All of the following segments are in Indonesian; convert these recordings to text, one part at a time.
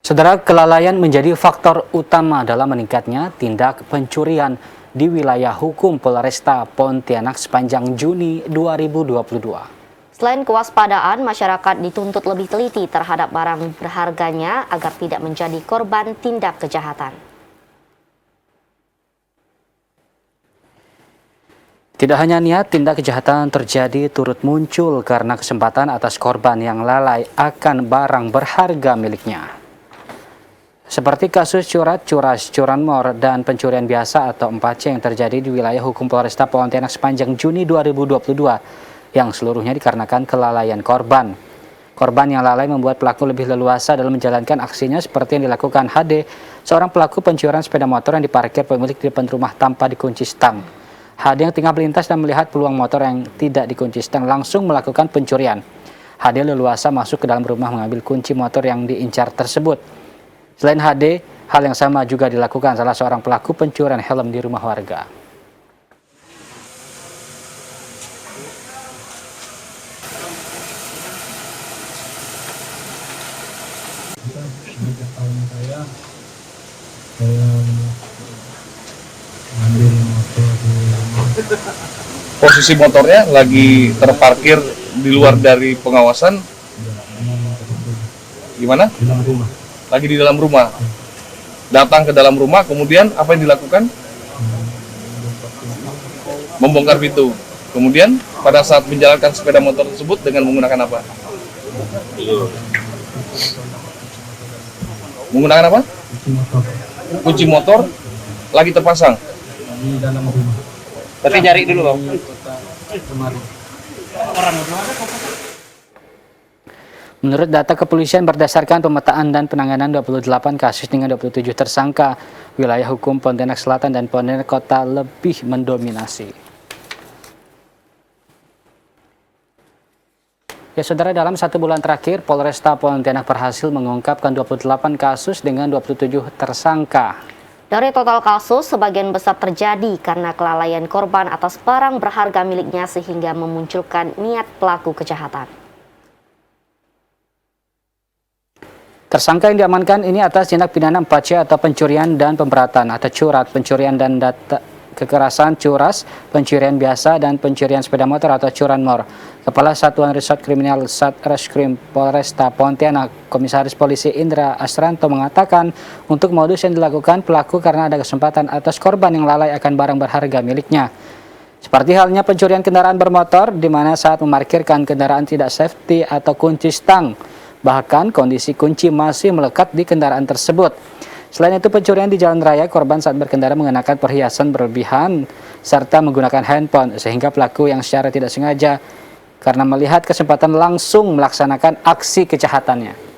Saudara, kelalaian menjadi faktor utama dalam meningkatnya tindak pencurian di wilayah hukum Polresta Pontianak sepanjang Juni 2022. Selain kewaspadaan, masyarakat dituntut lebih teliti terhadap barang berharganya agar tidak menjadi korban tindak kejahatan. Tidak hanya niat, tindak kejahatan terjadi turut muncul karena kesempatan atas korban yang lalai akan barang berharga miliknya. Seperti kasus curas, curanmor, dan pencurian biasa atau 4C yang terjadi di wilayah hukum Polresta Pontianak sepanjang Juni 2022 yang seluruhnya dikarenakan kelalaian korban. Korban yang lalai membuat pelaku lebih leluasa dalam menjalankan aksinya seperti yang dilakukan HD, seorang pelaku pencurian sepeda motor yang diparkir pemilik di depan rumah tanpa dikunci stang. HD yang tengah melintas dan melihat peluang motor yang tidak dikunci stang langsung melakukan pencurian. HD leluasa masuk ke dalam rumah mengambil kunci motor yang diincar tersebut. Selain HD, hal yang sama juga dilakukan salah seorang pelaku pencurian helm di rumah warga. Saya ambil motor di rumah. Posisi motornya lagi terparkir di luar dari pengawasan. Gimana? Di dalam rumah. Lagi di dalam rumah. Datang ke dalam rumah, kemudian apa yang dilakukan? Membongkar pintu. Kemudian pada saat menjalankan sepeda motor tersebut dengan menggunakan apa? Menggunakan apa? Kunci motor lagi terpasang. Di dalam rumah. Tapi nyari dulu Bang. Kemarin. Menurut data kepolisian berdasarkan pemetaan dan penanganan 28 kasus dengan 27 tersangka, wilayah hukum Pontianak Selatan dan Pontianak Kota lebih mendominasi. Ya saudara, dalam 1 bulan terakhir, Polresta Pontianak berhasil mengungkapkan 28 kasus dengan 27 tersangka. Dari total kasus, sebagian besar terjadi karena kelalaian korban atas barang berharga miliknya sehingga memunculkan niat pelaku kejahatan. Tersangka yang diamankan ini atas tindak pidana 4C atau pencurian dan pemberatan atau curat, pencurian dan data kekerasan, curas, pencurian biasa, dan pencurian sepeda motor atau curanmor. Kepala Satuan Resort Kriminal Satreskrim Polresta Pontianak, Komisaris Polisi Indra Astranto mengatakan untuk modus yang dilakukan pelaku karena ada kesempatan atas korban yang lalai akan barang berharga miliknya. Seperti halnya pencurian kendaraan bermotor di mana saat memarkirkan kendaraan tidak safety atau kunci stang. Bahkan kondisi kunci masih melekat di kendaraan tersebut. Selain itu pencurian di jalan raya, korban saat berkendara mengenakan perhiasan berlebihan serta menggunakan handphone sehingga pelaku yang secara tidak sengaja karena melihat kesempatan langsung melaksanakan aksi kejahatannya.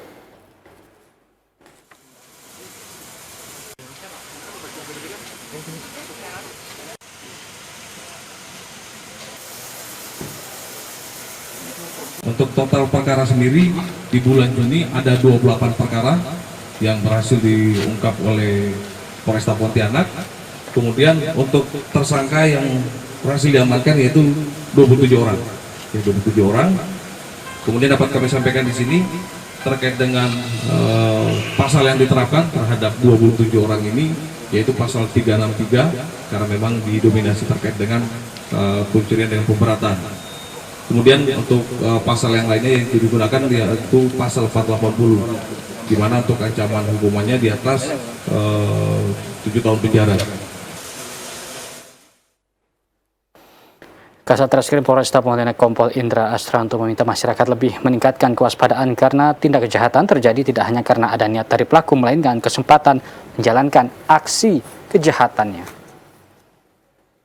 Untuk total perkara sendiri di bulan Juni ada 28 perkara yang berhasil diungkap oleh Polresta Pontianak. Kemudian untuk tersangka yang berhasil diamankan yaitu 27 orang. Ya, 27 orang. Kemudian dapat kami sampaikan di sini terkait dengan pasal yang diterapkan terhadap 27 orang ini yaitu pasal 363 karena memang didominasi terkait dengan pencurian dengan pemberatan. Kemudian untuk pasal yang lainnya yang digunakan yaitu pasal 480, di mana untuk ancaman hukumannya di atas 7 tahun penjara. Kasat Reskrim Polresta Pontianak Kompol Indra Astranto meminta masyarakat lebih meningkatkan kewaspadaan karena tindak kejahatan terjadi tidak hanya karena ada niat dari pelaku, melainkan kesempatan menjalankan aksi kejahatannya.